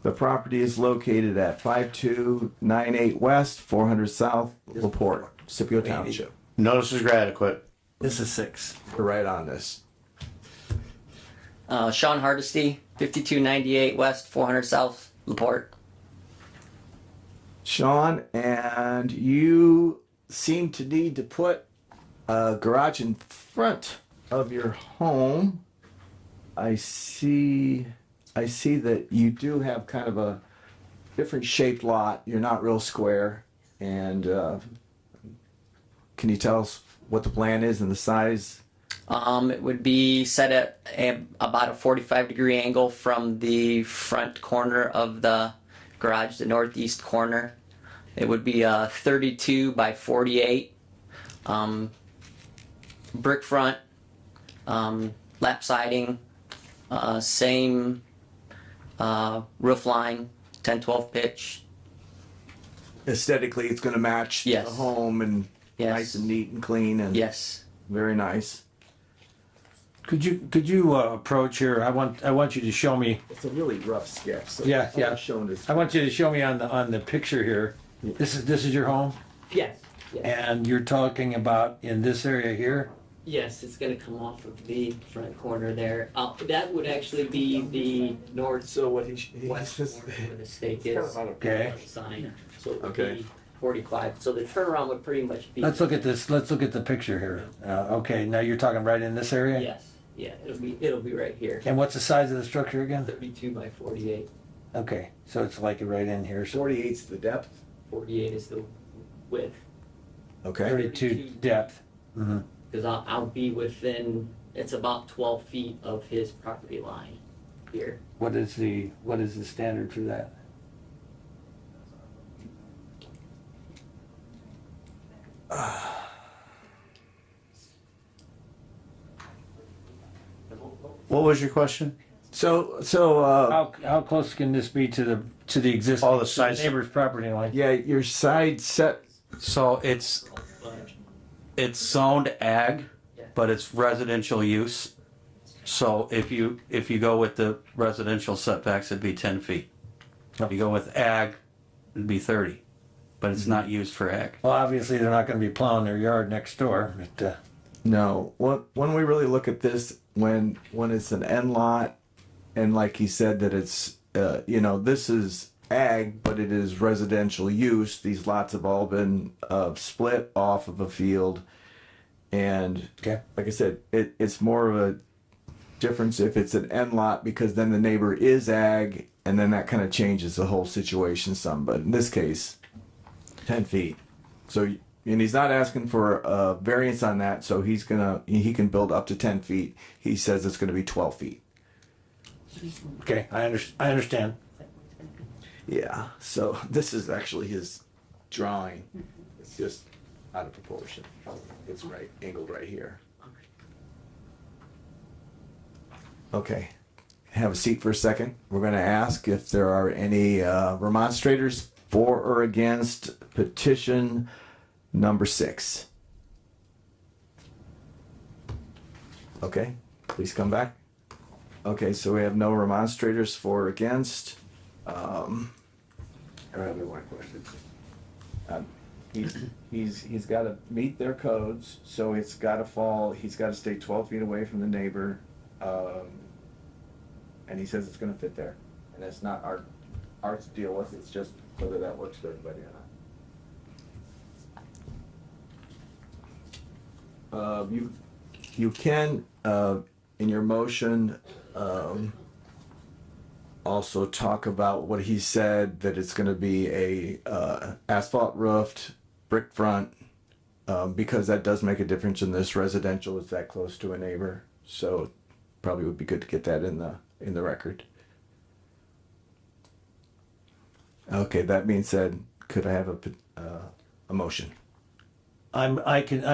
The property is located at 5298 West, 400 South, LaPorte, Scipio Township. Notices are adequate. This is 6. We're right on this. Sean Hardesty, 5298 West, 400 South, LaPorte. Sean, and you seem to need to put a garage in front of your home. I see that you do have kind of a different shaped lot. You're not real square. And can you tell us what the plan is and the size? It would be set at about a 45-degree angle from the front corner of the garage, the northeast corner. It would be a 32 by 48 brick front, lap siding, same roof line, 10-12 pitch. Aesthetically, it's going to match Yes. the home and Yes. nice and neat and clean and Yes. very nice. Could you approach here? I want you to show me. It's a really rough sketch. So Yeah. I'm showing this. I want you to show me on the picture here. This is your home, Yes. and you're talking about in this area here. Yes, it's gonna come off of the front corner there. That would actually be the north So what he west says. corner where the stake is. Okay. Sign. So it would Okay. be 45. So the turnaround would pretty much be. Let's look at this. Let's look at the picture here. Okay, now you're talking right in this area. Yes. Yeah, it'll be right here. And what's the size of the structure again? 32 by 48. Okay, so it's like right in here. So 48's the depth. 48 is the width. Okay. 32 depth. Mm-hmm. Because I'll be within. It's about 12 feet of his property line here. What is the standard for that? What was your question? So How close can this be to the existing All the sides. neighbor's property line? yeah, your side set. So it's zoned ag, but it's residential use. So if you go with the residential setbacks, it'd be 10 feet. If you go with ag, it'd be 30, but it's not used for ag. Well, obviously they're not going to be plowing their yard next door. But No, when we really look at this, when it's an end lot, and like he said that it's this is ag, but it is residential use. These lots have all been split off of a field, and Okay. like I said, it's more of a difference if it's an end lot because then the neighbor is ag, and then that kind of changes the whole situation some. But in this case, 10 feet. So, and he's not asking for a variance on that, so he can build up to 10 feet. He says it's going to be 12 feet. okay, I understand. Yeah, so this is actually his drawing. It's just out of proportion. It's right, angled right here. Okay, have a seat for a second. We're going to ask if there are any remonstrators for or against petition number 6. Okay, please come back. Okay, so we have no remonstrators for or against. I have one question. He's gotta meet their codes, so it's gotta fall, he's gotta stay 12 feet away from the neighbor. And he says it's gonna fit there. And it's not our to deal with, it's just whether that works for everybody or not. You can, in your motion, also talk about what he said, that it's gonna be a asphalt roofed, brick front, because that does make a difference in this residential, it's that close to a neighbor, so probably would be good to get that in the record. Okay, that being said, could I have a motion? I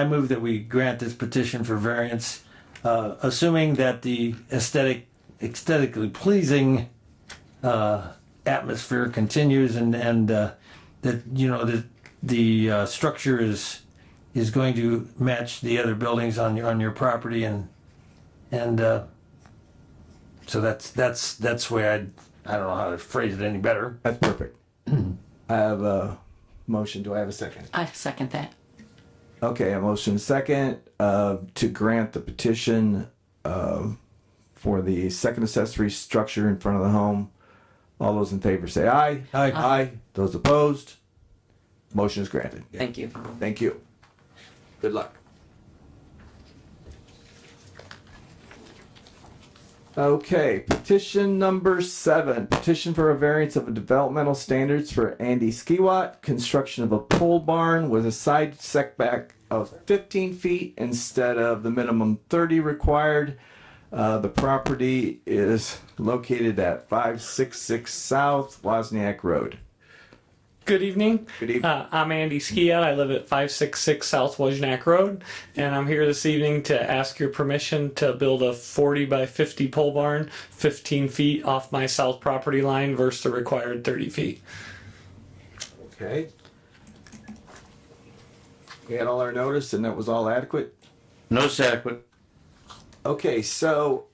move that we grant this petition for variance, assuming that the aesthetically pleasing atmosphere continues and that, you know, the structure is going to match the other buildings on your property and so that's the way I don't know how to phrase it any better. That's perfect. I have a motion, do I have a second? I second that. Okay, a motion second, to grant the petition, for the second accessory structure in front of the home. All those in favor say aye. Aye. Aye. Those opposed? Motion is granted. Thank you. Thank you. Good luck. Okay, petition number 7. Petition for a variance of a developmental standards for Andy Skiwat. Construction of a pole barn with a side setback of 15 feet instead of the minimum 30 required. The property is located at 566 South Wozniak Road. Good evening. Good evening. I'm Andy Skia. I live at 566 South Wozniak Road, and I'm here this evening to ask your permission to build a 40 by 50 pole barn 15 feet off my south property line versus the required 30 feet. Okay. We had all our notice and that was all adequate? No, it's adequate. Okay, so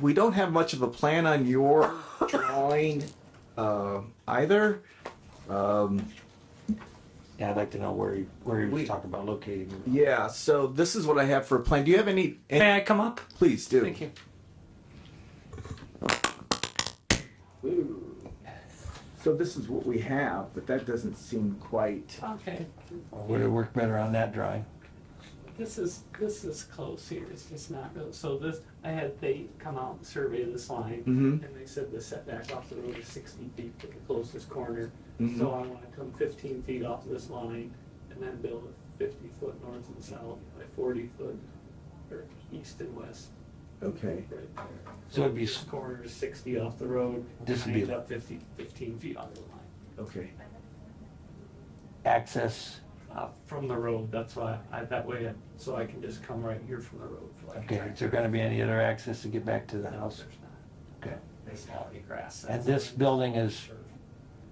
we don't have much of a plan on your drawing either. Yeah, I'd like to know where he was talking about locating. Yeah, so this is what I have for a plan. Do you have any? May I come up? Please do. Thank you. So this is what we have, but that doesn't seem quite. Okay. Would it work better on that drawing? This is close here. It's just not really. So this, they come out and survey this line, Mhm. and they said the setback off the road is 60 feet to the closest corner. Mhm. So I want to come 15 feet off this line, and then build a 50-foot north and south by 40-foot or east and west. Okay. Right there. So it'd be this corner is 60 off the road. This would and be- I end up 15 feet off the line. Okay. Access. From the road, that's why, so I can just come right here from the road. Okay, is there gonna be any other access to get back to the house? Okay. There's not any grass. And this building is,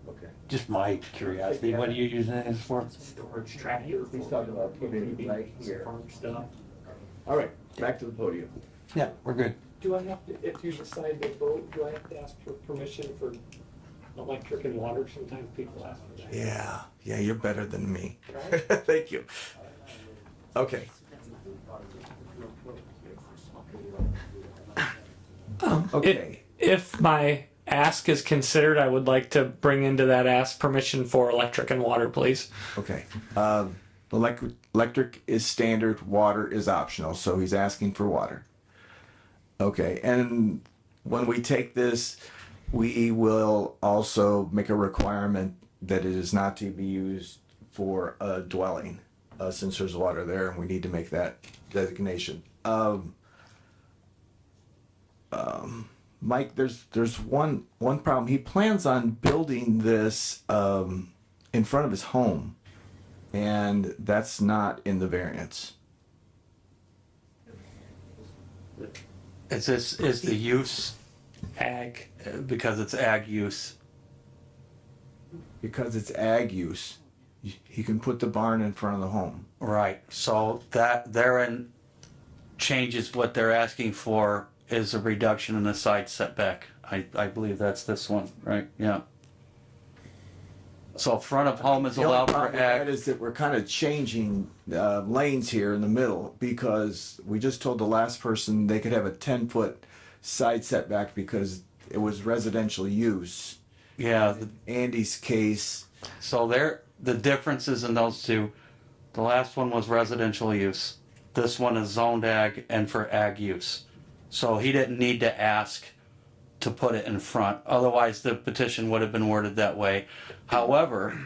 Okay. just my curiosity, what are you using it for? Storage tractor. He's talking about putting it right here. Farm stuff. All right, back to the podium. Yeah, we're good. Do I have to, if you decide to vote, do I have to ask for permission for electric and water? Sometimes people ask for that. Yeah, you're better than me. Right? Thank you. Okay. Okay. If my ask is considered, I would like to bring into that ask permission for electric and water, please. Okay. Electric is standard, water is optional, so he's asking for water. Okay, and when we take this, we will also make a requirement that it is not to be used for a dwelling, since there's water there, and we need to make that designation. Mike, there's one problem. He plans on building this in front of his home, and that's not in the variance. Is the use ag, because it's ag use? Because it's ag use, he can put the barn in front of the home. Right, so that therein changes what they're asking for is a reduction in the side setback. I believe that's this one, right? Yeah. So front of home is The only allowed for problem with that ag. is that we're kind of changing lanes here in the middle because we just told the last person they could have a 10-foot side setback because it was residential use. Yeah, Andy's case, so the differences in those two, the last one was residential use. This one is zoned ag and for ag use. So he didn't need to ask to put it in front. Otherwise, the petition would have been worded that way. However,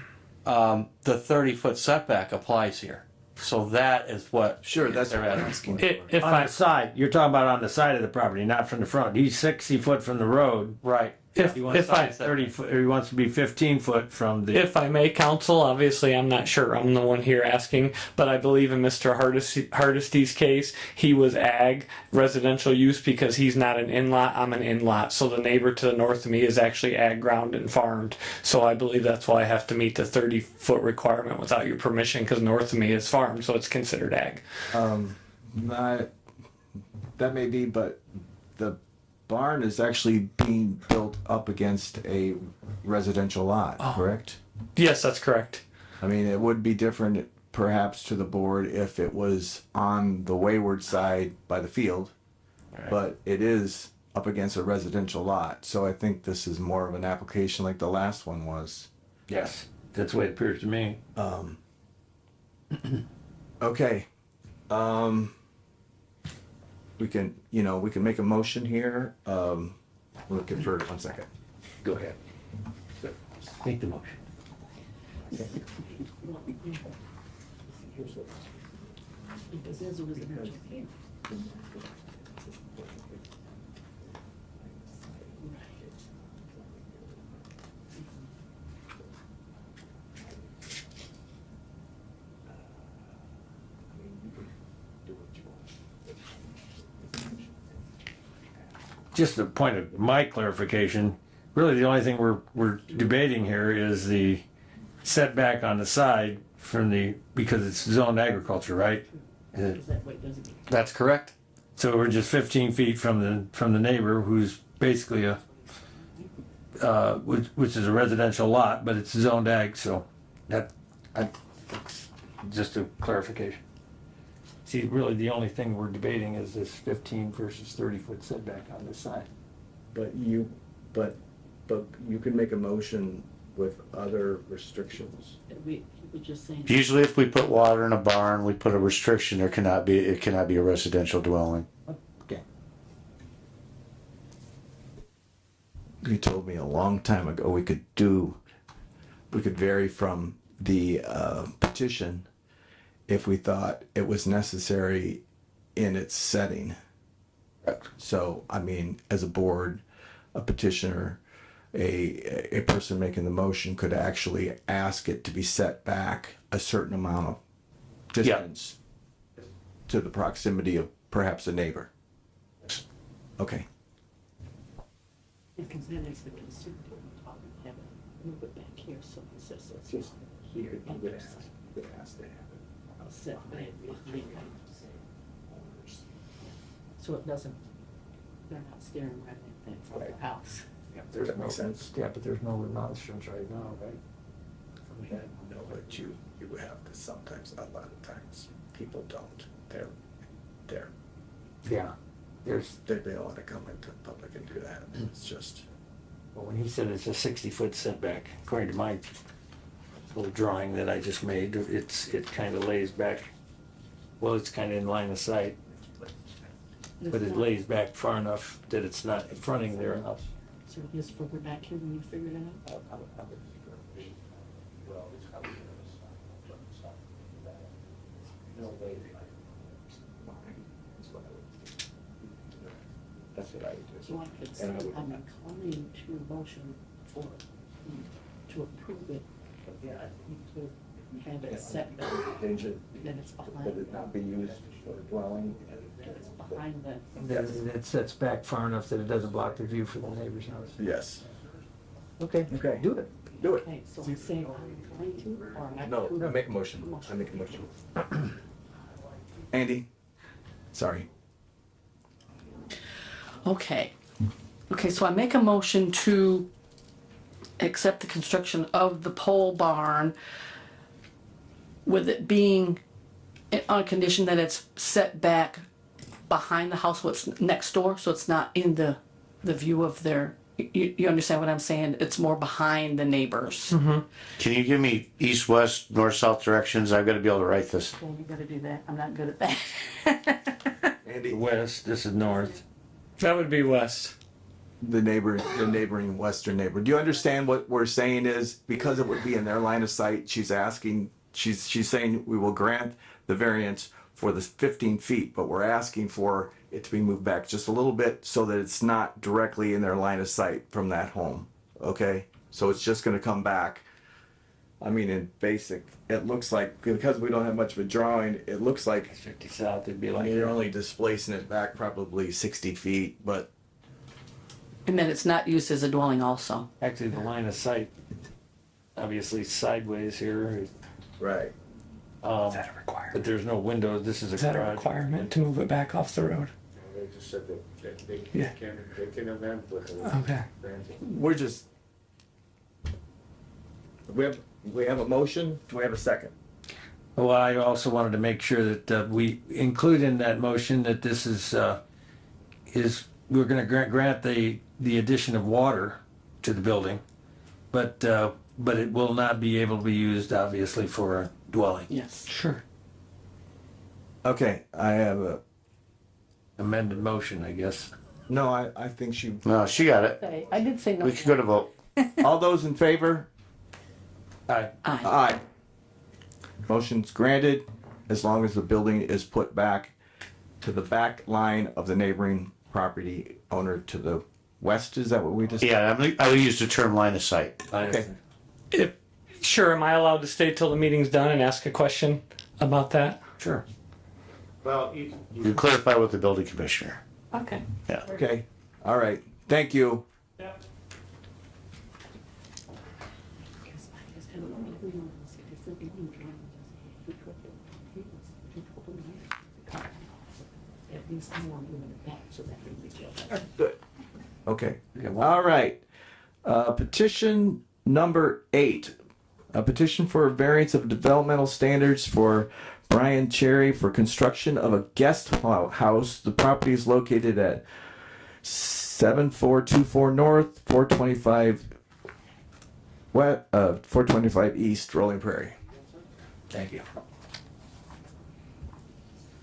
the 30-foot setback applies here. So that is what. sure, that's they're what I'm asking. asking. If On I, the side, you're talking about on the side of the property, not from the front. He's 60 foot from the road. Right. He wants if I, 30 foot, or he wants to be 15 foot from the. if I may, counsel, obviously I'm not sure. I'm the one here asking, but I believe in Mr. Hardesty's case, he was ag residential use because he's not an in-lot. I'm an in-lot. So the neighbor to the north of me is actually ag ground and farmed. So I believe that's why I have to meet the 30-foot requirement without your permission because north of me is farmed. So it's considered ag. Not, that may be, but the barn is actually being built up against a residential lot, correct? Yes, that's correct. I mean, it would be different perhaps to the board if it was on the wayward side by the field, but it is up against a residential lot. So I think this is more of an application like the last one was. Yes, that's the way it appears to me. Okay. We can, we can make a motion here. We'll convert 1 second. Go ahead. Make the motion. Just a point of my clarification, really the only thing we're debating here is the setback on the side from because it's zoned agriculture, right? That's correct. So we're just 15 feet from the neighbor who's basically which is a residential lot, but it's zoned ag, so just a clarification. See, really the only thing we're debating is this 15 versus 30-foot setback on this side. But you can make a motion with other restrictions. We were just saying. Usually if we put water in a barn, we put a restriction, it cannot be a residential dwelling. Okay. You told me a long time ago we could vary from the petition if we thought it was necessary in its setting. So, I mean, as a board, a petitioner, a person making the motion could actually ask it to be set back a certain amount of distance to the proximity of perhaps a neighbor. Okay. Because then it's the consumer have it, move it back here, so it says it's just here. Set back behind them. So it doesn't, they're not staring right at that from the house. There's no sense. Yeah, but there's no remonstrance right now, right? No, but you would have to sometimes, a lot of times, people don't. Yeah. They don't want to come into public and do that. It's just. Well, when he said it's a 60-foot setback, according to my little drawing that I just made, it kind of lays back, well, it's kind of in line of sight, but it lays back far enough that it's not fronting there enough. So it is further back here when you figured it out? That's what I would do. So I could say, I'm inclined to motion to approve it, to have it set back, Change it, that it's behind, that it not be used for dwelling. that it's behind the. It sets back far enough that it doesn't block the view for the neighbor's house. Yes. Okay, do it. Do it. Okay, so I'm saying I'm inclined to, or I'm. No, make a motion. I make a motion. Andy, sorry. Okay. Okay, so I make a motion to accept the construction of the pole barn with it being on condition that it's set back behind the house, what's next door, so it's not in the view of their, you understand what I'm saying? It's more behind the neighbors. Can you give me east, west, north, south directions? I've got to be able to write this. Okay, you gotta do that. I'm not good at that. West, this is north. That would be west. The neighboring western neighbor. Do you understand what we're saying is because it would be in their line of sight, she's saying we will grant the variance for the 15 feet, but we're asking for it to be moved back just a little bit so that it's not directly in their line of sight from that home. Okay? So it's just gonna come back. I mean, in basic, it looks like, because we don't have much of a drawing, it looks like 50 south, it'd be I like. mean, you're only displacing it back probably 60 feet, but And then it's not used as a dwelling also. Actually, the line of sight, obviously sideways here. right. Is that a requirement? But there's no windows, this is a Is that a garage. requirement to move it back off the road? They just said that they Yeah. can amend with it. Okay. We're just. We have a motion. Do we have a second? Well, I also wanted to make sure that we include in that motion that this is we're going to grant the addition of water to the building, but it will not be able to be used obviously for a dwelling. Yes. Sure. Okay, I have a. Amended motion, I guess. No, I think she. No, she got it. I did say no. We could go to vote. All those in favor? Aye. Aye. Aye. Motion's granted as long as the building is put back to the back line of the neighboring property owner to the west. Is that what we just? Yeah, I would use the term line of sight. Okay. Sure, am I allowed to stay till the meeting's done and ask a question about that? Sure. Well, you clarify with the building commissioner. Okay. Yeah. Okay. All right. Thank you. Good. Okay. All right. Petition number 8. A petition for a variance of developmental standards for Brian Cherry for construction of a guest house. The property is located at 7424 North, 425 West, 425 East, Rolling Prairie. Thank you.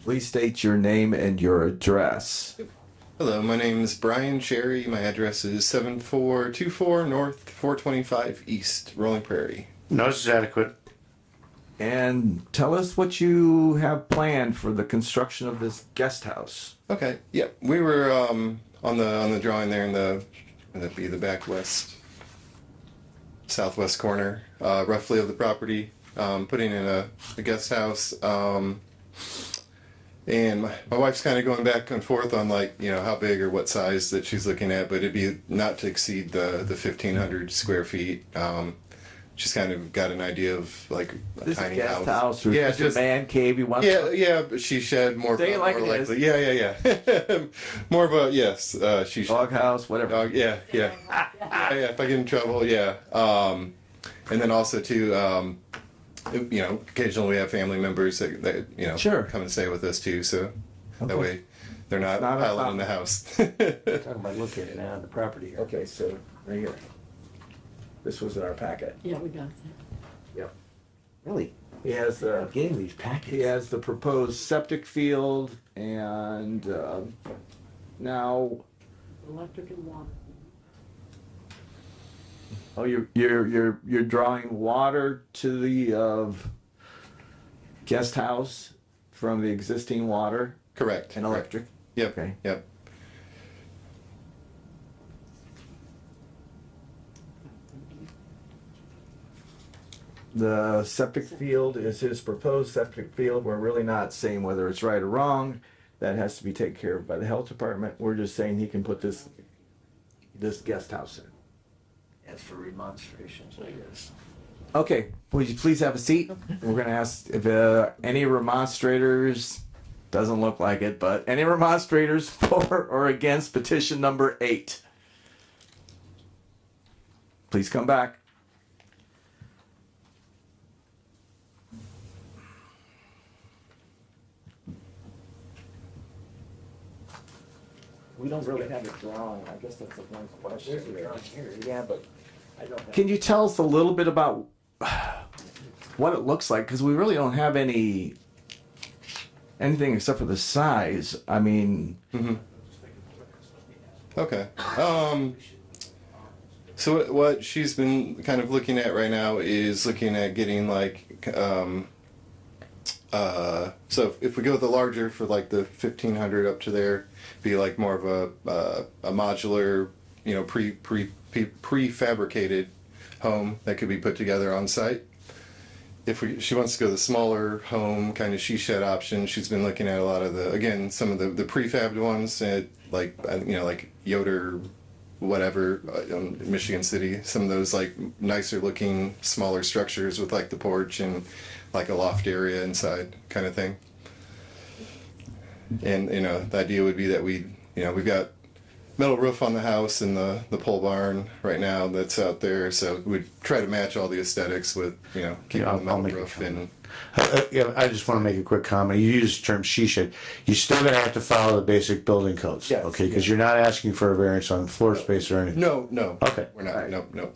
Please state your name and your address. Hello, my name is Brian Cherry. My address is 7424 North, 425 East, Rolling Prairie. Notice is adequate. And tell us what you have planned for the construction of this guest house. Okay, yep. We were on the drawing there in that'd be the back west, southwest corner, roughly of the property, putting in a guest house. And my wife's kind of going back and forth on how big or what size that she's looking at, but it'd be not to exceed the 1,500 square feet. She's kind of got an idea of a This tiny is a guest house. house or Yeah, just a man cave you want? Yeah, but she said more. Say it like more it is. likely. Yeah. More of a yes. She Dog house, whatever. Dog, yeah. Yeah. If I get in trouble, yeah. And then also too, occasionally we have family members that Sure. come and stay with us too. So that way they're not not a piling in problem. the house. Talking about located now, the property here. Okay, so right here. This was in our packet. Yeah, we got Yep. Really? He has the Getting these packets. he has the proposed septic field and now that. Electric and water. oh you're drawing water to the guest house from the existing water Correct. and electric. Yep. Okay. Yep. The septic field is his proposed septic field. We're really not saying whether it's right or wrong. That has to be taken care of by the health department. We're just saying he can put this guest house in. As for remonstrations, I guess. Okay, will you please have a seat? We're gonna ask if any remonstrators Doesn't look like it, but any remonstrators for or against petition number 8? Please come back. We don't really have a drawing. I guess that's the one question. Yeah, but I don't have. Can you tell us a little bit about what it looks like? Because we really don't have anything except for the size. I mean, Okay. So what she's been kind of looking at right now is looking at getting like, so if we go with the larger for like the 1500 up to there, be like more of a modular, you know, prefabricated home that could be put together on site. She wants to go the smaller home kind of she shed option. She's been looking at a lot of some of the prefabbed ones at like Yoder, whatever, in Michigan City. Some of those like nicer looking smaller structures with like the porch and like a loft area inside kind of thing. And the idea would be that we've got metal roof on the house and the pole barn right now that's out there, so we'd try to match all the aesthetics with keeping the metal roof and I just want to make a quick comment. You use the term she shed. You're still going to have to follow the basic building codes, Yes, okay? Because you're not asking for a variance on floor space or anything. no, Okay. we're not. No.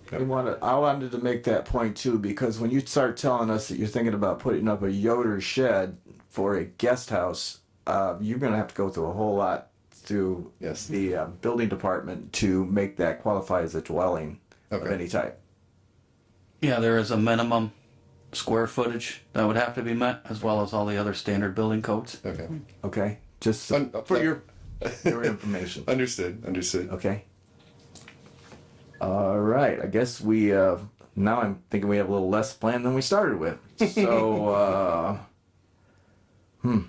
I wanted to make that point too, because when you start telling us that you're thinking about putting up a Yoder shed for a guest house, you're going to have to go through a whole lot through the building department to make that qualify as a dwelling of any type. Yeah, there is a minimum square footage that would have to be met, as well as all the other standard building codes. Okay. Just for your information. Understood. Okay. All right. I guess we now I'm thinking we have a little less plan than we started with. So Well,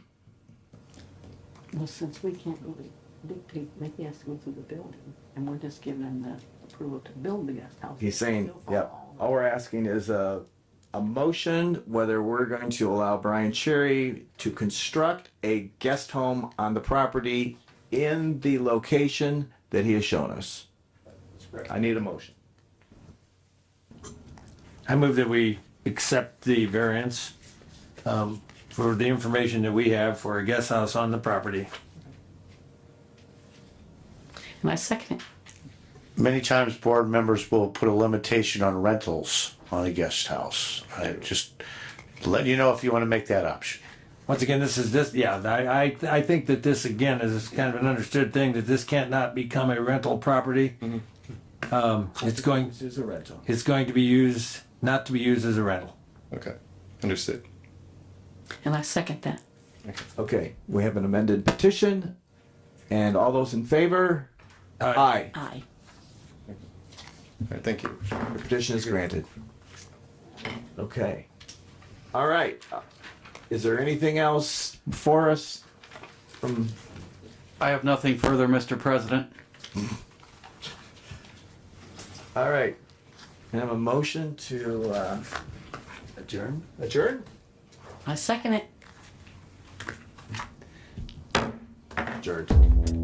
since we can't really dictate, maybe he has to go through the building, and we're just giving him the approval to build the guest house. he's saying, yep. All we're asking is a motion whether we're going to allow Brian Cherry to construct a guest home on the property in the location that he has shown us. I need a motion. I move that we accept the variance for the information that we have for a guest house on the property. And I second it. Many times board members will put a limitation on rentals on a guest house. I just let you know if you want to make that option. Once again, I think that this again is kind of an understood thing, that this can't not become a rental property. It's going This is a rental. It's going to be used, not to be used as a rental. Okay, understood. And I second that. Okay, we have an amended petition, and all those in favor? Aye. Aye. All right, thank you. The petition is granted. Okay. All right. Is there anything else for us from? I have nothing further, Mr. President. All right. Can I have a motion to Adjourn? adjourn? I second it. Adjourned.